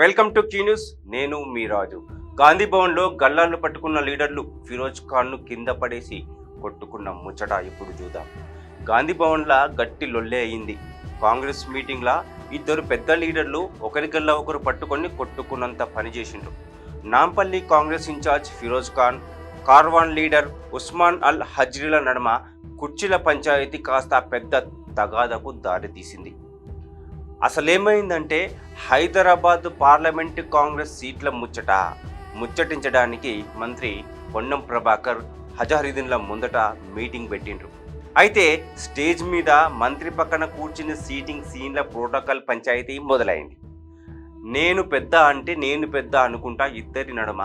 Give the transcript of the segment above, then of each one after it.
Welcome to Q news. నేను మీ రాజు. గాంధీ భవన్లో గల్లాలు పట్టుకున్న లీడర్లు ఫిరోజ్ ఖాన్ను కింద పడేసి కొట్టుకున్న ముచ్చట ఇప్పుడు చూద్దాం. గాంధీ భవన్లా గట్టి లొల్లే అయింది. కాంగ్రెస్ మీటింగ్లా ఇద్దరు పెద్ద లీడర్లు ఒకరికల్లా ఒకరు పట్టుకొని కొట్టుకున్నంత పని చేసిండ్రు. నాంపల్లి కాంగ్రెస్ ఇన్ఛార్జ్ ఫిరోజ్ ఖాన్, కార్వాన్ లీడర్ ఉస్మాన్ అల్ హజ్రీల నడుమ కుర్చీల పంచాయతీ కాస్త పెద్ద తగాదకు దారితీసింది. అసలేమైందంటే హైదరాబాద్ పార్లమెంటు కాంగ్రెస్ సీట్ల ముచ్చటించడానికి మంత్రి పొన్నం ప్రభాకర్ హజారుద్దీన్ల ముందట మీటింగ్ పెట్టిండ్రు. అయితే స్టేజ్ మీద మంత్రి పక్కన కూర్చుని సీటింగ్ సీన్ల ప్రోటోకాల్ పంచాయతీ మొదలైంది. నేను పెద్ద అనుకుంటా ఇద్దరి నడుమ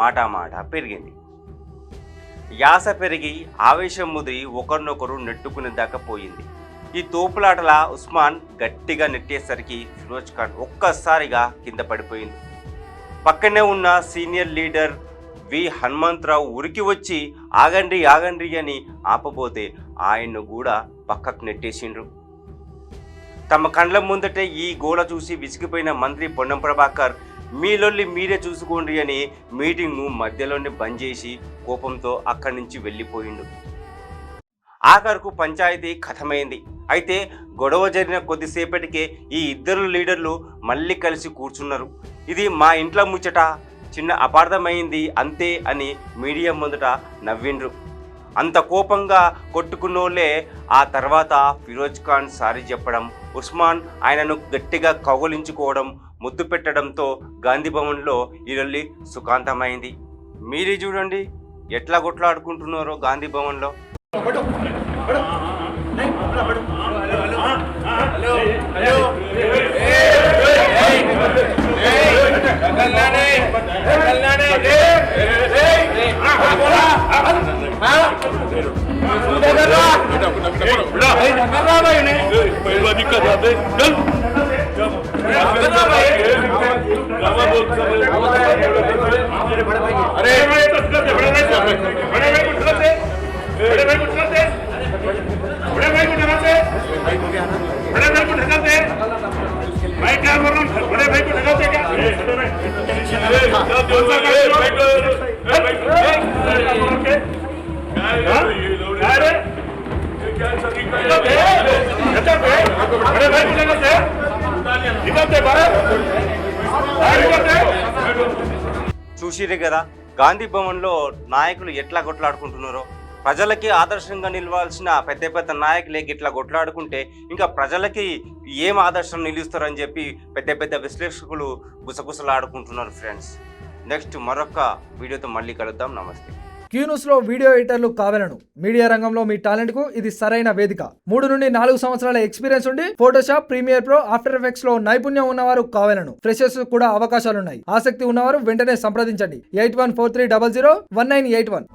మాట పెరిగింది. యాస పెరిగి ఆవేశం ముదిరి ఒకరినొకరు నెట్టుకునే దాకా పోయింది. ఈ తోపులాటల ఉస్మాన్ గట్టిగా నెట్టేసరికి ఫిరోజ్ ఖాన్ ఒక్కసారిగా కింద పడిపోయింది. పక్కనే ఉన్న సీనియర్ లీడర్ వి హనుమంతరావు ఉరికి వచ్చి ఆగండి అని ఆపబోతే ఆయన్ను కూడా పక్కకు నెట్టేసిండ్రు. తమ కండ్ల ముందటే ఈ గోల చూసి విసిగిపోయిన మంత్రి పొన్నం ప్రభాకర్ మీలొల్లి మీరే చూసుకోండి అని మీటింగ్ను మధ్యలోనే బంద్ చేసి కోపంతో అక్కడి నుంచి వెళ్ళిపోయిండు. ఆఖరుకు పంచాయతీ ఖతమైంది. అయితే గొడవ జరిగిన కొద్దిసేపటికే ఈ ఇద్దరు లీడర్లు మళ్ళీ కలిసి కూర్చున్నారు. ఇది మా ఇంట్లో ముచ్చట, చిన్న అపార్థమైంది అంతే అని మీడియా ముందట నవ్విండ్రు. అంత కోపంగా కొట్టుకున్నోళ్ళే ఆ తర్వాత ఫిరోజ్ ఖాన్ సారీ చెప్పడం, ఉస్మాన్ ఆయనను గట్టిగా కౌగిలించుకోవడం, ముద్దు పెట్టడంతో గాంధీ భవన్లో ఈ లొల్లి సుఖాంతమైంది. మీరే చూడండి ఎట్లా కొట్లాడుకుంటున్నారో గాంధీ భవన్లో. చూసిరే కదా గాంధీ భవన్లో నాయకులు ఎట్లా కొట్లాడుకుంటున్నారో. ప్రజలకి ఆదర్శంగా నిలవాల్సిన పెద్ద నాయకులే ఇట్లా కొట్లాడుకుంటే ఇంకా ప్రజలకి ఏం ఆదర్శం నిలుస్తారని చెప్పి పెద్ద విశ్లేషకులు గుసగుసలాడుకుంటున్నారు. ఫ్రెండ్స్, నెక్స్ట్ మరొక వీడియోతో మళ్ళీ కలుద్దాం. నమస్తే. క్యూ న్యూస్ లో వీడియో ఎడిటర్లు కావాలను. మీడియా రంగంలో మీ టాలెంట్ కు ఇది సరైన వేదిక. 3 నుండి 4 సంవత్సరాల ఎక్స్పీరియన్స్ ఉండి Photoshop, Premiere Pro, After Effects లో నైపుణ్యం ఉన్నవారు కావాలను. ఫ్రెషర్స్ కూడా అవకాశాలున్నాయి. ఆసక్తి ఉన్నవారు వెంటనే సంప్రదించండి. 8143001981.